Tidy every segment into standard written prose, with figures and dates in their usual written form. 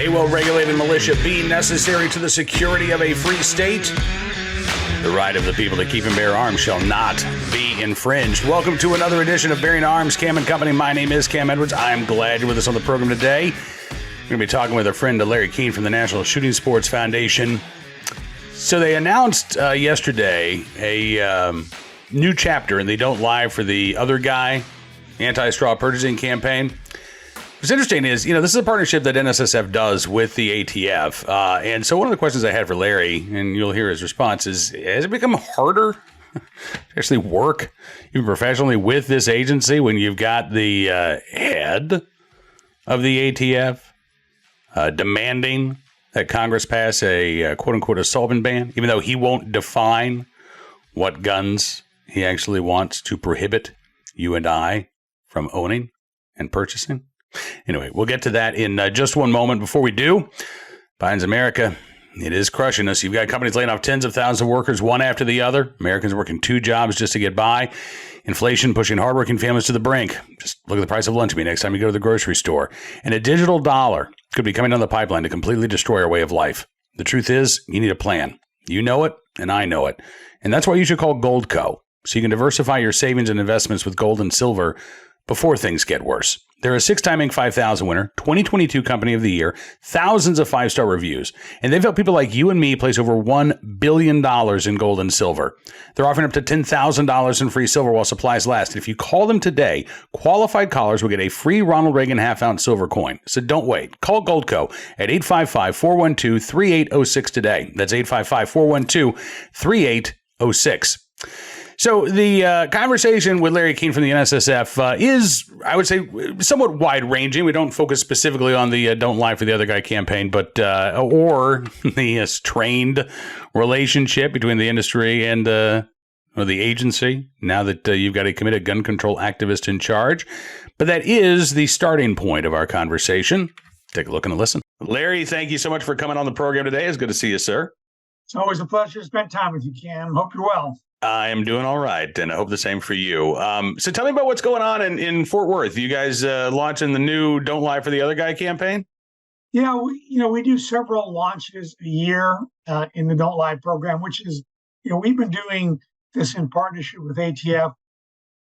A well-regulated militia be necessary to the security of a free state? The right of the people to keep and bear arms shall not be infringed. Welcome to another edition of Bearing Arms, Cam & Company. My name is Cam Edwards. I'm glad you're with us on the program today. We're going to be talking with our friend Larry Keane from the National Shooting Sports Foundation. So they announced yesterday a new chapter in the Don't Lie for the Other Guy anti-straw purchasing campaign. What's interesting is, this is a partnership that NSSF does with the ATF. And so one of the questions I had for Larry, and you'll hear his response, is, has it become harder to actually work even professionally with this agency when you've got the head of the ATF demanding that Congress pass a quote-unquote assault ban, even though he won't define what guns he actually wants to prohibit you and I from owning and purchasing? Anyway, we'll get to that in just one moment. Before we do, Biden's America, it is crushing us. You've got companies laying off tens of thousands of workers, one after the other. Americans working two jobs just to get by. Inflation pushing hardworking families to the brink. Just look at the price of lunch meat next time you go to the grocery store. And a digital dollar could be coming down the pipeline to completely destroy our way of life. The truth is, you need a plan. You know it, and I know it. And that's why you should call Goldco, so you can diversify your savings and investments with gold and silver before things get worse. They're a 6-time Inc. 5000 winner, 2022 Company of the Year, thousands of 5-star reviews, and they've helped people like you and me place over $1 billion in gold and silver. They're offering up to $10,000 in free silver while supplies last. And if you call them today, qualified callers will get a free Ronald Reagan half-ounce silver coin. So don't wait. Call Goldco at 855-412-3806 today. That's 855-412-3806. So the conversation with Larry Keane from the NSSF is, I would say, somewhat wide-ranging. We don't focus specifically on the Don't Lie for the Other Guy campaign, but or the strained relationship between the industry and the agency, now that you've got a committed gun control activist in charge. But that is the starting point of our conversation. Take a look and a listen. Larry, thank you so much for coming on the program today. It's good to see you, sir. It's always a pleasure to spend time with you, Cam. Hope you're well. I am doing all right, and I hope the same for you. So tell me about what's going on in Fort Worth. You guys launching the new Don't Lie for the Other Guy campaign? Yeah, we do several launches a year in the Don't Lie program, which is, we've been doing this in partnership with ATF,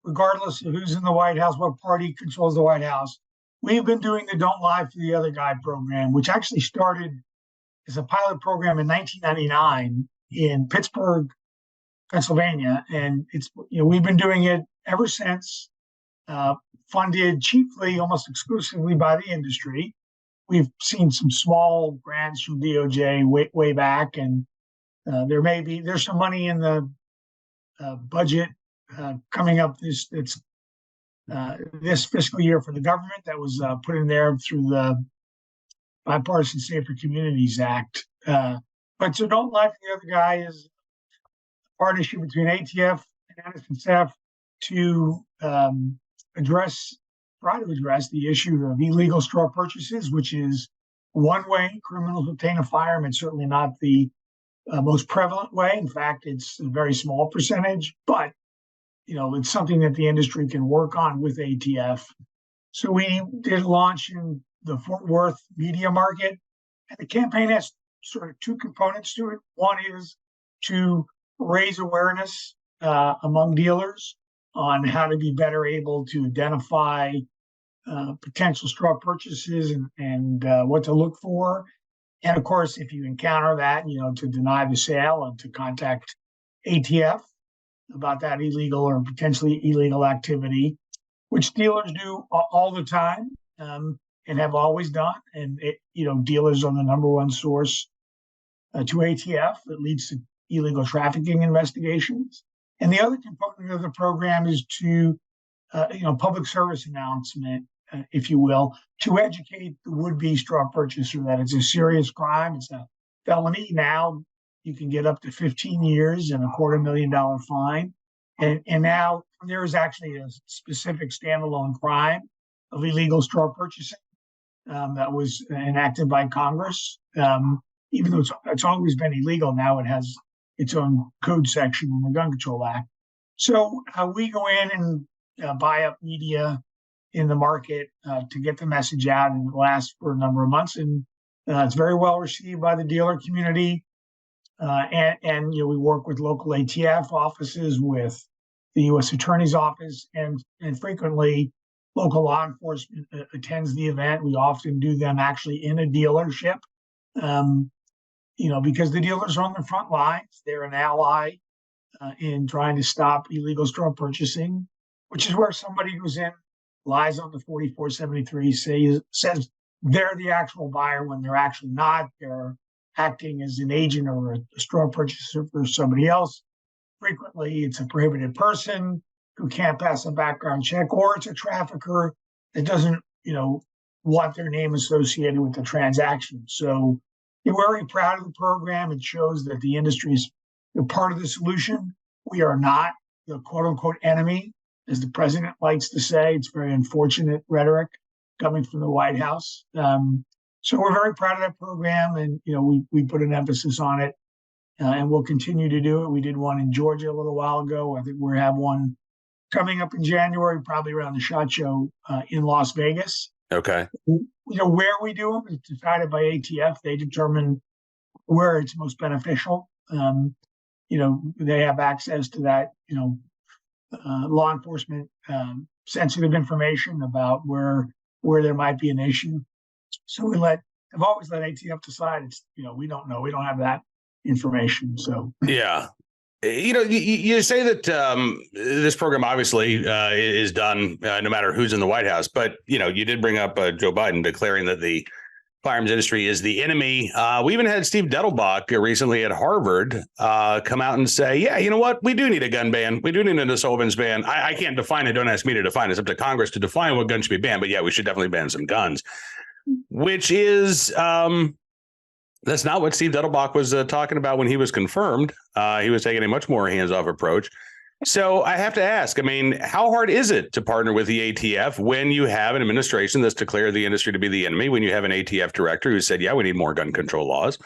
regardless of who's in the White House, what party controls the White House. We've been doing the Don't Lie for the Other Guy program, which actually started as a pilot program in 1999 in Pittsburgh, Pennsylvania, and we've been doing it ever since, funded chiefly, almost exclusively by the industry. We've seen some small grants from DOJ way back, and there's some money in the budget coming up this fiscal year for the government that was put in there through the Bipartisan Safer Communities Act. But so Don't Lie for the Other Guy is partnership between ATF and NSSF to try to address the issue of illegal straw purchases, which is one way criminals obtain a firearm, and certainly not the most prevalent way. In fact, it's a very small percentage, but it's something that the industry can work on with ATF. So we did launch in the Fort Worth media market, and the campaign has sort of two components to it. One is to raise awareness among dealers on how to be better able to identify potential straw purchases and what to look for. And of course, if you encounter that, to deny the sale and to contact ATF about that illegal or potentially illegal activity, which dealers do all the time and have always done. And, dealers are the number one source to ATF that leads to illegal trafficking investigations. And the other component of the program is to, public service announcement, if you will, to educate the would-be straw purchaser that it's a serious crime. It's a felony. Now you can get up to 15 years and a $250,000 fine. And now there is actually a specific standalone crime of illegal straw purchasing that was enacted by Congress. Even though it's always been illegal, now it has its own code section in the Gun Control Act. So we go in and buy up media in the market to get the message out, and it lasts for a number of months. And It's very well received by the dealer community. And we work with local ATF offices, with the U.S. Attorney's Office, and frequently local law enforcement attends the event. We often do them actually in a dealership, because the dealers are on the front lines. They're an ally in trying to stop illegal straw purchasing, which is where somebody who's lies on the 4473 says they're the actual buyer when they're actually not. They're acting as an agent or a straw purchaser for somebody else. Frequently, it's a prohibited person who can't pass a background check, or it's a trafficker that doesn't, want their name associated with the transaction. So we're very proud of the program. It shows that the industry is part of the solution. We are not the quote unquote enemy, as the president likes to say. It's very unfortunate rhetoric coming from the White House. So we're very proud of that program, and we put an emphasis on it, and we'll continue to do it. We did one in Georgia a little while ago. I think we have one coming up in January, probably around the SHOT Show in Las Vegas. Okay. Where we do them is decided by ATF. They determine where it's most beneficial. They have access to that, law enforcement sensitive information about where there might be an issue. So I've always let ATF decide. It's, we don't know. We don't have that information. So, yeah. You say that this program obviously is done no matter who's in the White House. But, you did bring up Joe Biden declaring that the firearms industry is the enemy. We even had Steve Dettelbach recently at Harvard come out and say, yeah, you know what? We do need a gun ban. We do need an assault weapons ban. I can't define it. Don't ask me to define it. It's up to Congress to define what guns should be banned. But yeah, we should definitely ban some guns, which is that's not what Steve Dettelbach was talking about when he was confirmed. He was taking a much more hands-off approach. So I have to ask, how hard is it to partner with the ATF when you have an administration that's declared the industry to be the enemy, when you have an ATF director who said, yeah, we need more gun control laws?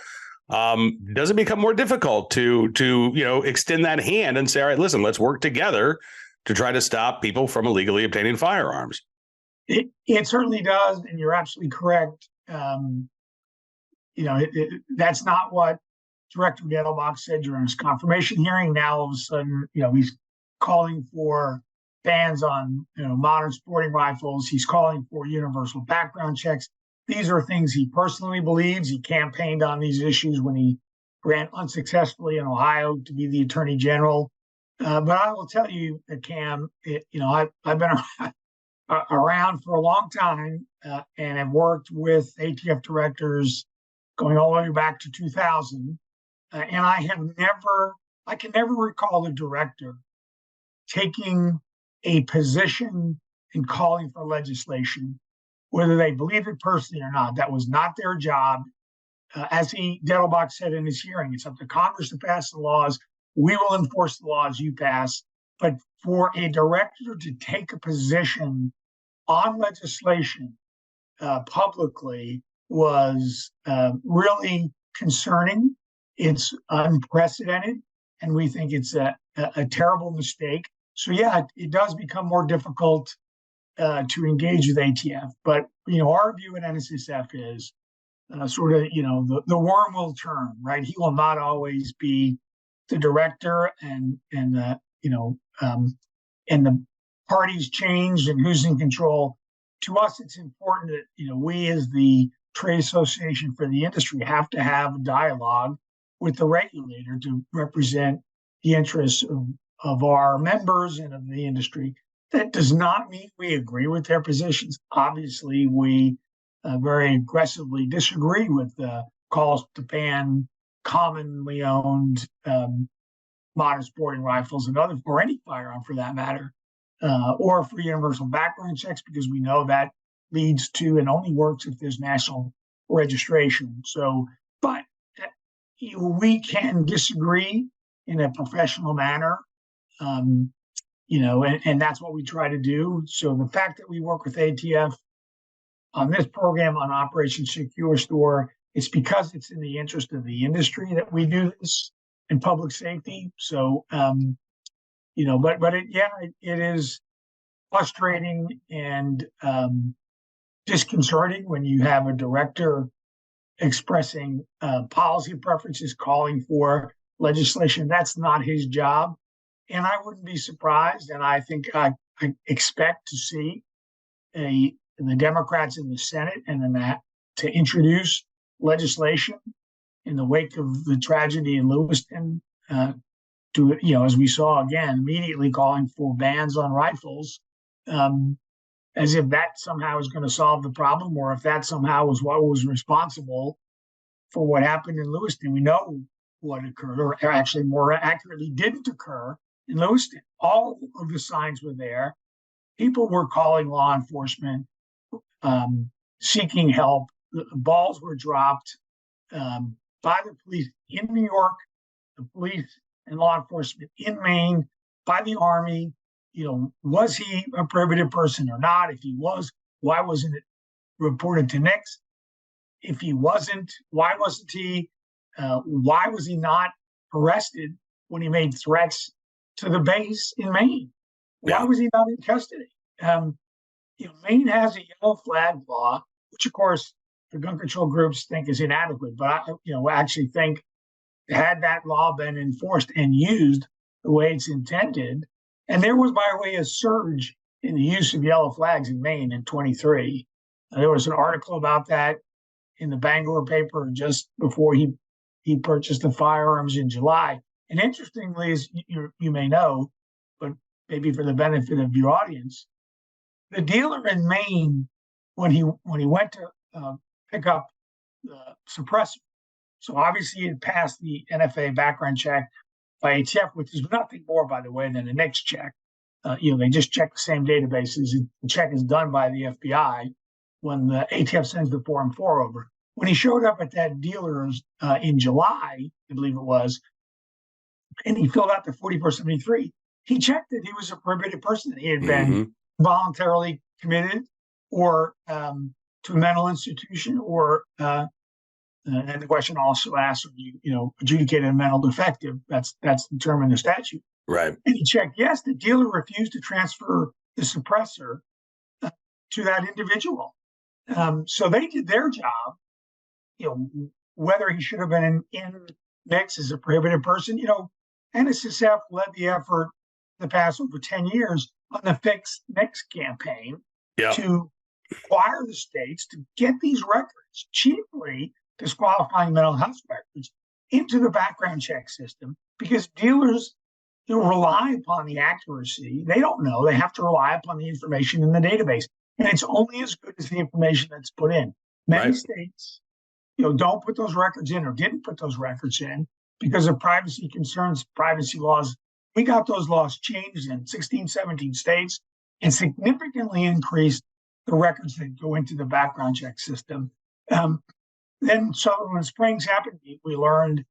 Does it become more difficult to extend that hand and say, all right, listen, let's work together to try to stop people from illegally obtaining firearms? It certainly does, and you're absolutely correct. That's not what Director Dettelbach said during his confirmation hearing. Now, all of a sudden, he's calling for bans on, modern sporting rifles. He's calling for universal background checks. These are things he personally believes. He campaigned on these issues when he ran unsuccessfully in Ohio to be the Attorney General. But I will tell you, Cam, I've been around for a long time and have worked with ATF directors going all the way back to 2000. And I can never recall a director taking a position and calling for legislation, whether they believe it personally or not. That was not their job. As Dettelbach said in his hearing, it's up to Congress to pass the laws. We will enforce the laws you pass. But for a director to take a position on legislation publicly was really concerning. It's unprecedented, and we think it's a terrible mistake. So yeah, it does become more difficult to engage with ATF. But our view at NSSF is the worm will turn, right? He will not always be the director, and the parties change and who's in control. To us, it's important that we as the trade association for the industry have to have a dialogue with the regulator to represent the interests of our members and of the industry. That does not mean we agree with their positions. Obviously, we very aggressively disagree with the calls to ban commonly owned modern sporting rifles and or any firearm for that matter, or for universal background checks, because we know that leads to and only works if there's national registration. So, but we can disagree in a professional manner, and that's what we try to do. So the fact that we work with ATF on this program on Operation Secure Store, it's because it's in the interest of the industry that we do this in public safety. So, it is frustrating and disconcerting when you have a director expressing policy preferences, calling for legislation. That's not his job. And I wouldn't be surprised, and I think I expect to see the Democrats in the Senate and in that to introduce legislation in the wake of the tragedy in Lewiston, to, as we saw again, immediately calling for bans on rifles, as if that somehow is going to solve the problem, or if that somehow was what was responsible for what happened in Lewiston. We know what occurred, or actually more accurately, didn't occur in Lewiston. All of the signs were there. People were calling law enforcement, seeking help. The balls were dropped by the police in New York, the police and law enforcement in Maine, by the Army. Was he a prohibited person or not? If he was, why wasn't it reported to NICS? If he wasn't, why wasn't he? Why was he not arrested when he made threats to the base in Maine? Why was he not in custody? Maine has a yellow flag law, which of course the gun control groups think is inadequate. But I actually think had that law been enforced and used the way it's intended, and there was, by the way, a surge in the use of yellow flags in Maine in 23. There was an article about that in the Bangor paper just before he purchased the firearms in July. And interestingly, as you may know, but maybe for the benefit of your audience, the dealer in Maine, when he went to pick up the suppressor, so obviously he had passed the NFA background check by ATF, which is nothing more, by the way, than a NICS check. They just check the same databases. The check is done by the FBI when the ATF sends the Form 4 over. When he showed up at that dealer's in July, I believe it was, and he filled out the 4473, he checked that he was a prohibited person, that he had been voluntarily committed or to a mental institution, or and the question also asks, adjudicated a mental defective. That's the term in the statute. Right. And he checked yes. The dealer refused to transfer the suppressor to that individual. So they did their job. Whether he should have been in NICS as a prohibited person. NSSF led the effort the past over 10 years on the Fix NICS campaign to require the states to get these records, chiefly disqualifying mental health records, into the background check system, because dealers rely upon the accuracy. They don't know. They have to rely upon the information in the database. And it's only as good as the information that's put in. Many states, don't put those records in, or didn't put those records in because of privacy concerns, privacy laws. We got those laws changed in 16, 17 states and significantly increased the records that go into the background check system. Then Sutherland Springs happened. We learned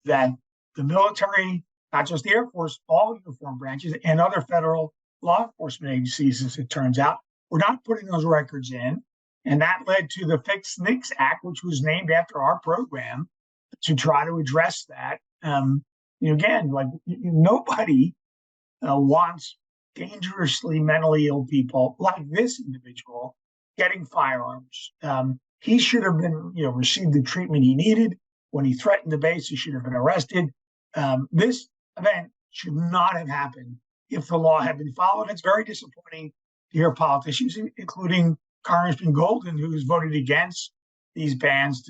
that the military, not just the Air Force, all uniform branches and other federal law enforcement agencies, as it turns out, were not putting those records in. And that led to the Fix NICS Act, which was named after our program, to try to address that. Again, nobody wants dangerously mentally ill people like this individual getting firearms. He should have been, received the treatment he needed. When he threatened the base, he should have been arrested. This event should not have happened if the law had been followed. It's very disappointing to hear politicians, including Congressman Golden, who has voted against these bans,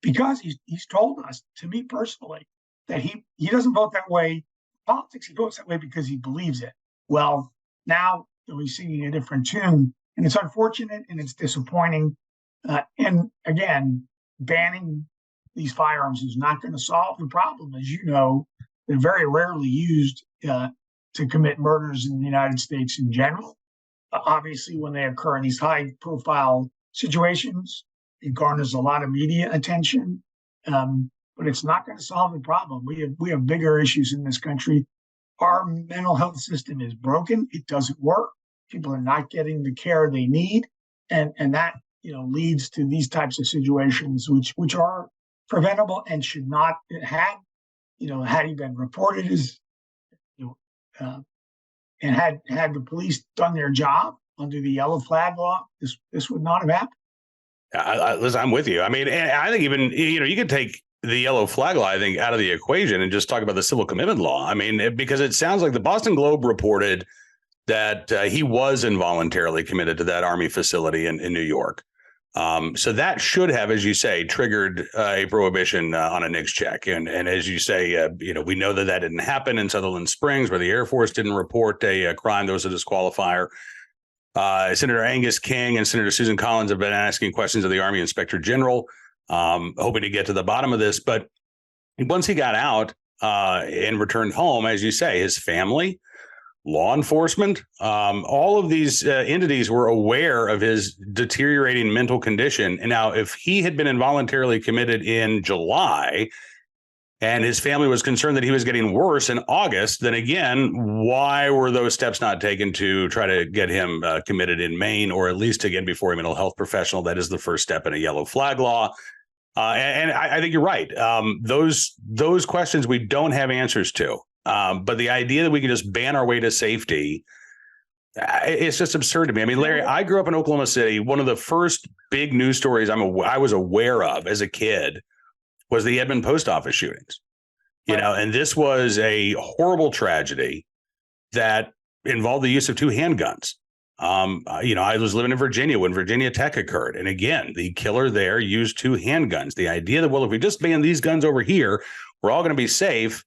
because he's told us, to me personally, that he doesn't vote that way in politics. He votes that way because he believes it. Well, now he's singing a different tune, and it's unfortunate and it's disappointing. And again, banning these firearms is not going to solve the problem. As you know, they're very rarely used to commit murders in the United States in general. Obviously, when they occur in these high-profile situations, it garners a lot of media attention, but it's not going to solve the problem. We have bigger issues in this country. Our mental health system is broken. It doesn't work. People are not getting the care they need, and that leads to these types of situations, which are preventable and should not had he been reported as and had the police done their job under the yellow flag law, this would not have happened. Listen, I'm with you. I mean, and I think even, you could take the yellow flag law, I think, out of the equation and just talk about the civil commitment law. I mean, because it sounds like the Boston Globe reported that he was involuntarily committed to that Army facility in New York. So that should have, as you say, triggered a prohibition on a NICS check. And as you say, we know that didn't happen in Sutherland Springs, where the Air Force didn't report a crime that was a disqualifier. Senator Angus King and Senator Susan Collins have been asking questions of the Army Inspector General, hoping to get to the bottom of this. But once he got out and returned home, as you say, his family, law enforcement, all of these entities were aware of his deteriorating mental condition. And now, if he had been involuntarily committed in July and his family was concerned that he was getting worse in August, then again, why were those steps not taken to try to get him committed in Maine, or at least to get before a mental health professional? That is the first step in a yellow flag law. And I think you're right. Those questions we don't have answers to. But the idea that we can just ban our way to safety, it's just absurd to me. I mean, Larry, I grew up in Oklahoma City. One of the first big news stories I was aware of as a kid was the Edmond post office shootings. And this was a horrible tragedy that involved the use of two handguns. I was living in Virginia when Virginia Tech occurred. And again, the killer there used two handguns. The idea that, well, if we just ban these guns over here, we're all going to be safe.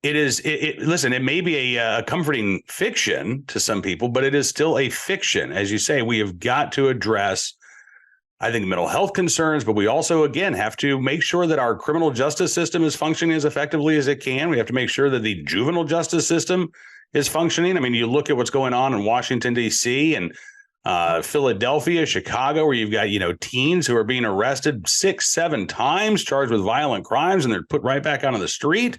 Listen, it may be a comforting fiction to some people, but it is still a fiction. As you say, we have got to address, I think, mental health concerns, but we also, again, have to make sure that our criminal justice system is functioning as effectively as it can. We have to make sure that the juvenile justice system is functioning. I mean, you look at what's going on in Washington, D.C. and Philadelphia, Chicago, where you've got, teens who are being arrested 6-7 times, charged with violent crimes, and they're put right back onto the street.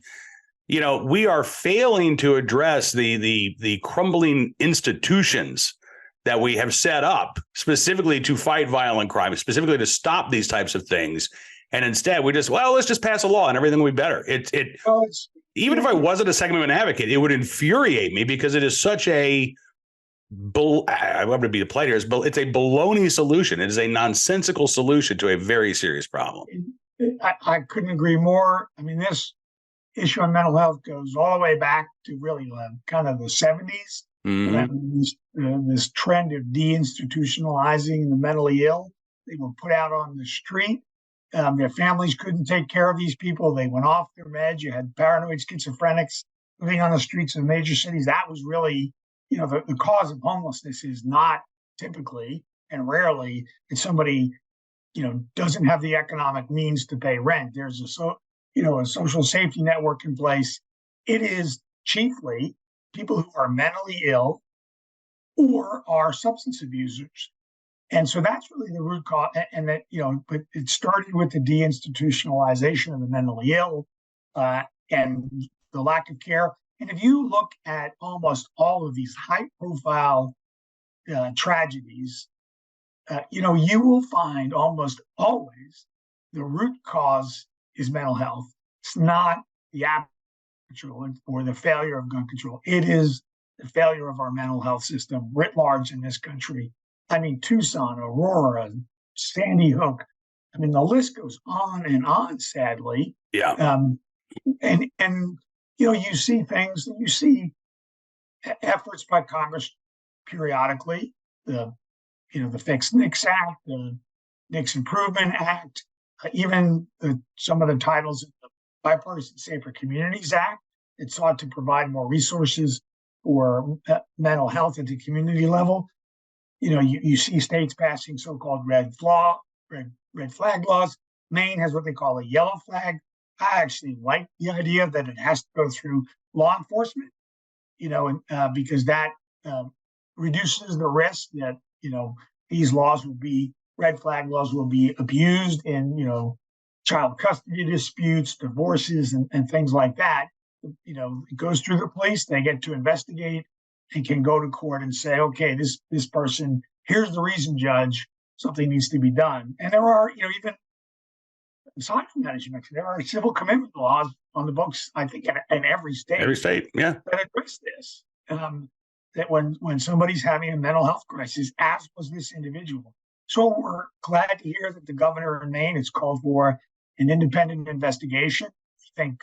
We are failing to address the crumbling institutions that we have set up specifically to fight violent crime, specifically to stop these types of things. And instead, let's just pass a law and everything will be better. Even if I wasn't a Second Amendment advocate, it would infuriate me because it is such I want to be polite here, it's a baloney solution. It is a nonsensical solution to a very serious problem. I couldn't agree more. I mean, this issue on mental health goes all the way back to really kind of the 70s. Mm-hmm. This trend of deinstitutionalizing the mentally ill. They were put out on the street. Their families couldn't take care of these people. They went off their meds. You had paranoid schizophrenics living on the streets of major cities. That was really, the cause of homelessness is not typically and rarely that somebody, doesn't have the economic means to pay rent. There's a social safety network in place. It is chiefly people who are mentally ill or are substance abusers. And so that's really the root cause. And that, but it started with the deinstitutionalization of the mentally ill and the lack of care. And if you look at almost all of these high profile tragedies, you will find almost always the root cause is mental health. It's not the control or the failure of gun control. It is the failure of our mental health system writ large in this country. I mean, Tucson, Aurora, Sandy Hook. I mean, the list goes on and on, sadly. Yeah. And you see things, you see efforts by Congress periodically, the Fix NICS Act, the NICS Improvement Act, even some of the titles of the Bipartisan Safer Communities Act. It sought to provide more resources for mental health at the community level. You see states passing so-called red flag laws. Maine has what they call a yellow flag. I actually like the idea that it has to go through law enforcement, because that reduces the risk that, these red flag laws will be abused in, child custody disputes, divorces, and things like that. It goes through the police. They get to investigate and can go to court and say, okay, this person, here's the reason, judge, something needs to be done. And there are, even aside from that, as you mentioned, there are civil commitment laws on the books, I think, in every state. Every state, yeah. That address this. That when somebody's having a mental health crisis, as was this individual, So we're glad to hear that the governor in Maine has called for an independent investigation. I think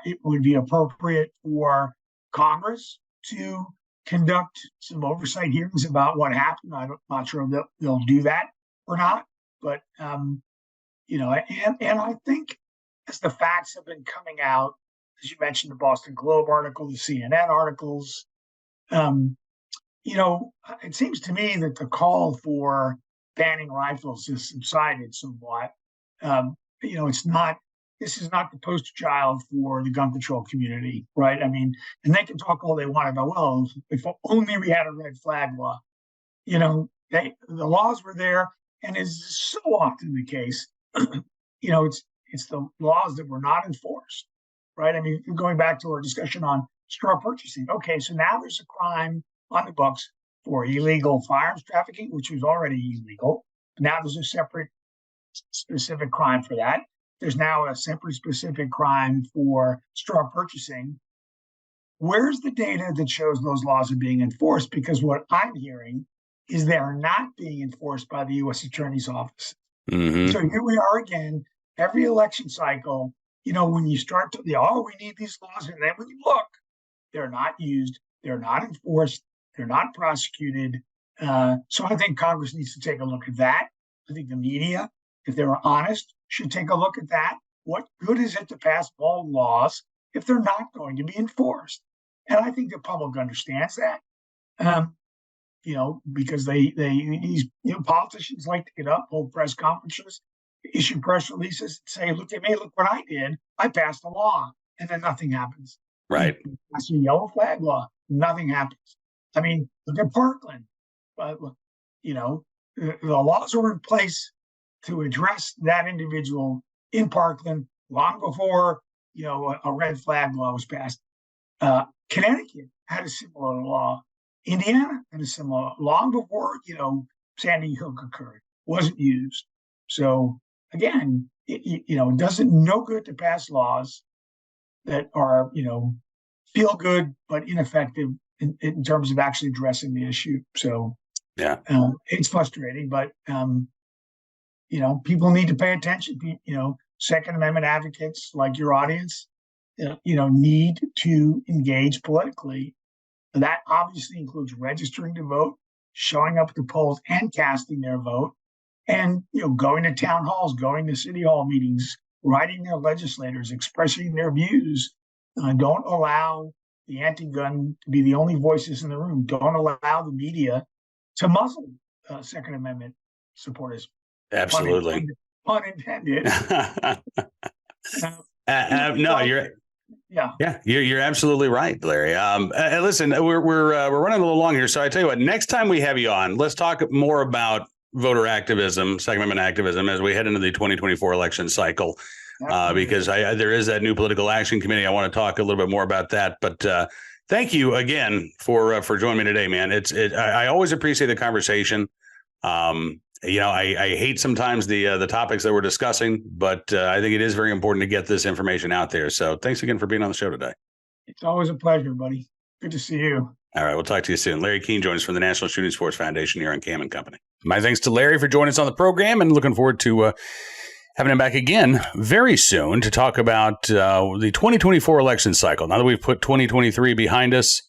it would be appropriate for Congress to conduct some oversight hearings about what happened. I'm not sure they'll do that or not, but and I think as the facts have been coming out, as you mentioned, the Boston Globe article, the CNN articles, it seems to me that the call for banning rifles has subsided somewhat. This is not the poster child for the gun control community, right? I mean, and they can talk all they want about, well, if only we had a red flag law. The laws were there, and as so often the case, it's the laws that were not enforced, right? I mean, going back to our discussion on straw purchasing. Okay, so now there's a crime on the books for illegal firearms trafficking, which was already illegal. Now there's a separate specific crime for that. There's now a separate specific crime for straw purchasing. Where's the data that shows those laws are being enforced? Because what I'm hearing is they are not being enforced by the U.S. Attorney's Office. Mm-hmm. So here we are again, every election cycle, when you start to, we need these laws. And then when you look, they're not used, they're not enforced, they're not prosecuted. So I think Congress needs to take a look at that. I think the media, if they were honest, should take a look at that. What good is it to pass bold laws if they're not going to be enforced? And I think the public understands that, because these politicians like to get up, hold press conferences, issue press releases, and say, look at me, look what I did. I passed a law, and then nothing happens. Right. That's a yellow flag law. Nothing happens. I mean, look at Parkland. The laws were in place to address that individual in Parkland long before, a red flag law was passed. Connecticut had a similar law. Indiana had a similar law long before, Sandy Hook occurred. Wasn't used. So again, it doesn't no good to pass laws that are, feel good but ineffective in terms of actually addressing the issue. So yeah, it's frustrating, but people need to pay attention. Second Amendment advocates like your audience, need to engage politically. And that obviously includes registering to vote, showing up at the polls and casting their vote, and going to town halls, going to city hall meetings, writing their legislators, expressing their views. Don't allow the anti-gun to be the only voices in the room. Don't allow the media to muzzle Second Amendment supporters. Absolutely. Pun intended. No, you're absolutely right, Larry. Listen, we're running a little long here, so I tell you what. Next time we have you on, let's talk more about voter activism, Second Amendment activism, as we head into the 2024 election cycle. Because there is that new political action committee. I want to talk a little bit more about that. But thank you again for joining me today, man. I always appreciate the conversation. I hate sometimes the topics that we're discussing, but I think it is very important to get this information out there. So thanks again for being on the show today. It's always a pleasure, buddy. Good to see you. All right. We'll talk to you soon. Larry Keane joins us from the National Shooting Sports Foundation here on Cam & Company. My thanks to Larry for joining us on the program, and looking forward to having him back again very soon to talk about the 2024 election cycle. Now that we've put 2023 behind us,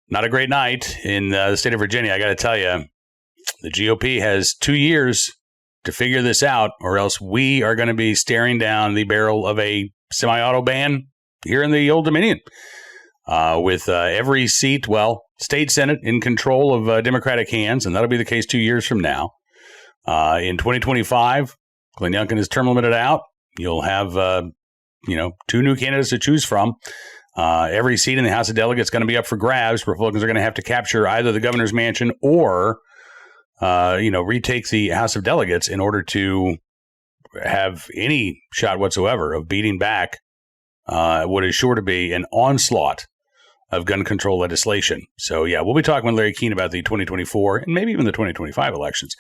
not a great night in the state of Virginia. I got to tell you, the GOP has 2 years to figure this out, or else we are going to be staring down the barrel of a semi-auto ban here in the Old Dominion. With every seat, state Senate in control of Democratic hands, and that'll be the case 2 years from now. In 2025, Glenn Youngkin is term limited out. You'll have, 2 new candidates to choose from. Every seat in the House of Delegates is going to be up for grabs. Republicans are going to have to capture either the governor's mansion or, retake the House of Delegates in order to have any shot whatsoever of beating back what is sure to be an onslaught of gun control legislation. So, we'll be talking with Larry Keane about the 2024 and maybe even the 2025 elections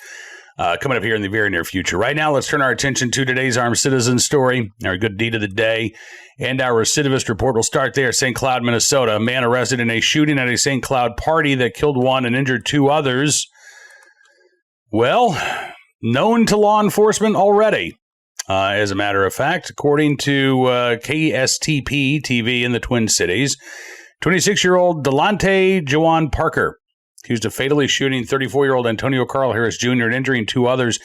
coming up here in the very near future. Right now, let's turn our attention to today's armed citizen story, our good deed of the day, and our recidivist report. We'll start there. St. Cloud, Minnesota. A man arrested in a shooting at a St. Cloud party that killed 1 and injured 2 others Well, known to law enforcement already. As a matter of fact, according to KSTP TV in the Twin Cities, 26-year-old Delonte Jawan Parker, accused of fatally shooting 34-year-old Antonio Carl Harris Jr. and injuring two others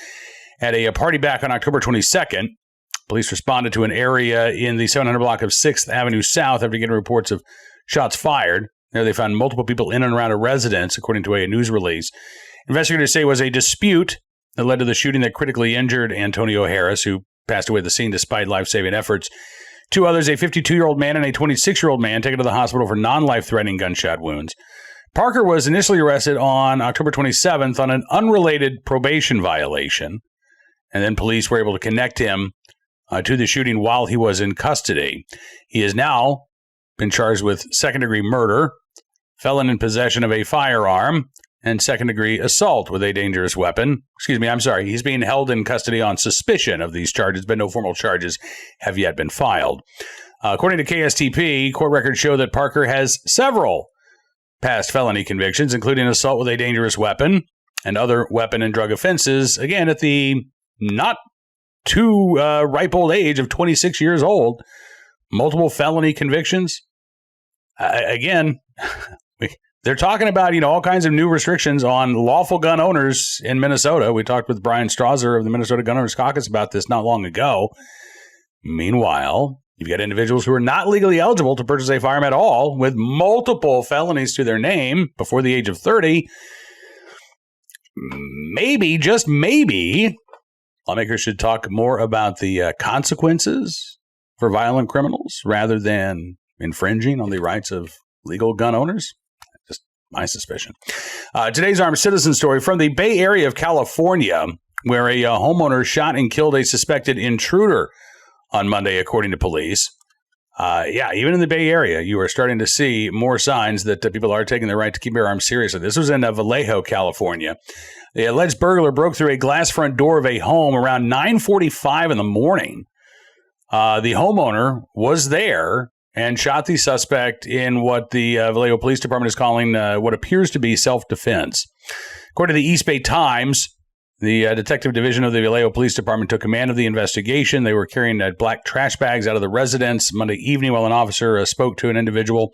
at a party back on October 22nd. Police responded to an area in the 700 block of 6th Avenue South after getting reports of shots fired. There they found multiple people in and around a residence, according to a news release. Investigators say it was a dispute that led to the shooting that critically injured Antonio Harris, who passed away at the scene despite life-saving efforts. Two others, a 52-year-old man and a 26-year-old man, taken to the hospital for non-life-threatening gunshot wounds. Parker was initially arrested on October 27th on an unrelated probation violation, and then police were able to connect him to the shooting while he was in custody. He has now been charged with second-degree murder, felon in possession of a firearm, and second-degree assault with a dangerous weapon. He's being held in custody on suspicion of these charges, but no formal charges have yet been filed. According to KSTP, court records show that Parker has several past felony convictions, including assault with a dangerous weapon and other weapon and drug offenses, again, at the not too ripe old age of 26 years old. Multiple felony convictions. Again, they're talking about, all kinds of new restrictions on lawful gun owners in Minnesota. We talked with Brian Strasser of the Minnesota Gun Owners Caucus about this not long ago. Meanwhile, you've got individuals who are not legally eligible to purchase a firearm at all with multiple felonies to their name before the age of 30. Maybe, just maybe, lawmakers should talk more about the consequences for violent criminals rather than infringing on the rights of legal gun owners. Just my suspicion. Today's Armed Citizen story from the Bay Area of California, where a homeowner shot and killed a suspected intruder on Monday, according to police. Even in the Bay Area, you are starting to see more signs that people are taking their right to keep their arms seriously. This was in Vallejo, California. The alleged burglar broke through a glass front door of a home around 9:45 in the morning. The homeowner was there and shot the suspect in what the Vallejo Police Department is calling what appears to be self-defense. According to the East Bay Times, the detective division of the Vallejo Police Department took command of the investigation. They were carrying black trash bags out of the residence Monday evening while an officer spoke to an individual.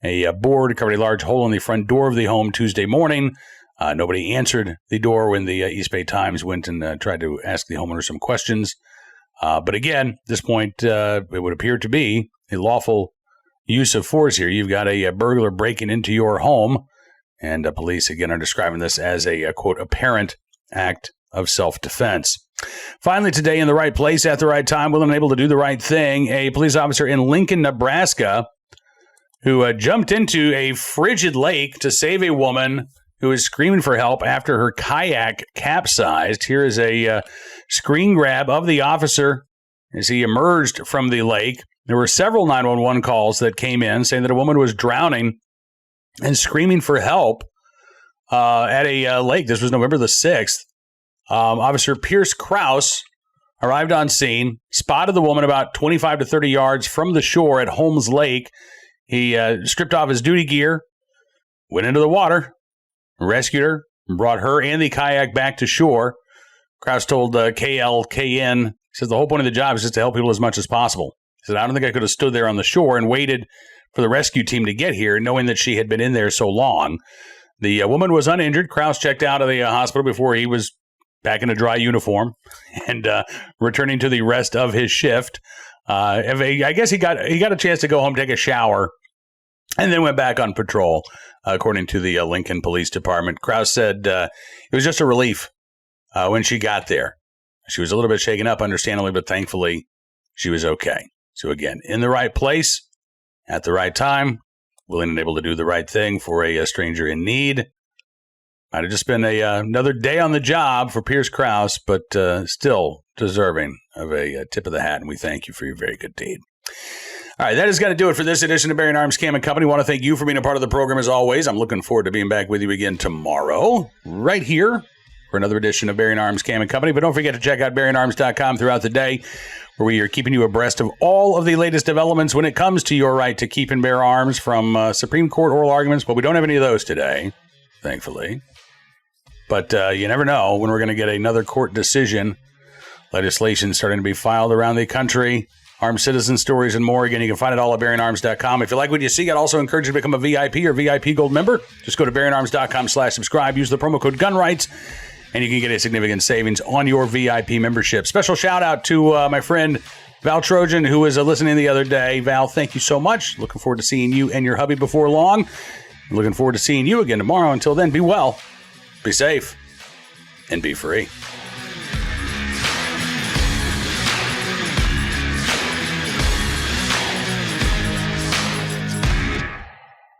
A board covered a large hole in the front door of the home Tuesday morning. Nobody answered the door when the East Bay Times went and tried to ask the homeowner some questions. But again, at this point, it would appear to be a lawful use of force here. You've got a burglar breaking into your home, and police, again, are describing this as a, quote, apparent act of self-defense. Finally, today, in the right place at the right time, willing and able to do the right thing, a police officer in Lincoln, Nebraska, who jumped into a frigid lake to save a woman who was screaming for help after her kayak capsized. Here is a screen grab of the officer as he emerged from the lake. There were several 911 calls that came in saying that a woman was drowning and screaming for help at a lake. This was November the 6th. Officer Pierce Krause arrived on scene, spotted the woman about 25 to 30 yards from the shore at Holmes Lake. He stripped off his duty gear, went into the water, rescued her, and brought her and the kayak back to shore. Krause told KLKN, he says, the whole point of the job is just to help people as much as possible. He said, I don't think I could have stood there on the shore and waited for the rescue team to get here, knowing that she had been in there so long. The woman was uninjured. Krause checked out of the hospital before he was back in a dry uniform and returning to the rest of his shift. I guess he got a chance to go home, take a shower, and then went back on patrol, according to the Lincoln Police Department. Krause said it was just a relief when she got there. She was a little bit shaken up, understandably, but thankfully she was okay. So again, in the right place, at the right time, willing and able to do the right thing for a stranger in need. Might have just been another day on the job for Pierce Krause, but still deserving of a tip of the hat, and we thank you for your very good deed. All right, that is going to do it for this edition of Bearing Arms Cam and Company. I want to thank you for being a part of the program as always. I'm looking forward to being back with you again tomorrow, right here, for another edition of Bearing Arms Cam and Company. But don't forget to check out bearingarms.com throughout the day, where we are keeping you abreast of all of the latest developments when it comes to your right to keep and bear arms, from Supreme Court oral arguments, but we don't have any of those today, thankfully. But you never know when we're going to get another court decision. Legislation starting to be filed around the country. Armed citizen stories and more. Again, you can find it all at BearingArms.com. If you like what you see, I'd also encourage you to become a VIP or VIP Gold member. Just go to BearingArms.com/subscribe. Use the promo code GUNRIGHTS, and you can get a significant savings on your VIP membership. Special shout out to my friend Val Trojan, who was listening the other day. Val, thank you so much. Looking forward to seeing you and your hubby before long. Looking forward to seeing you again tomorrow. Until then, be well, be safe, and be free.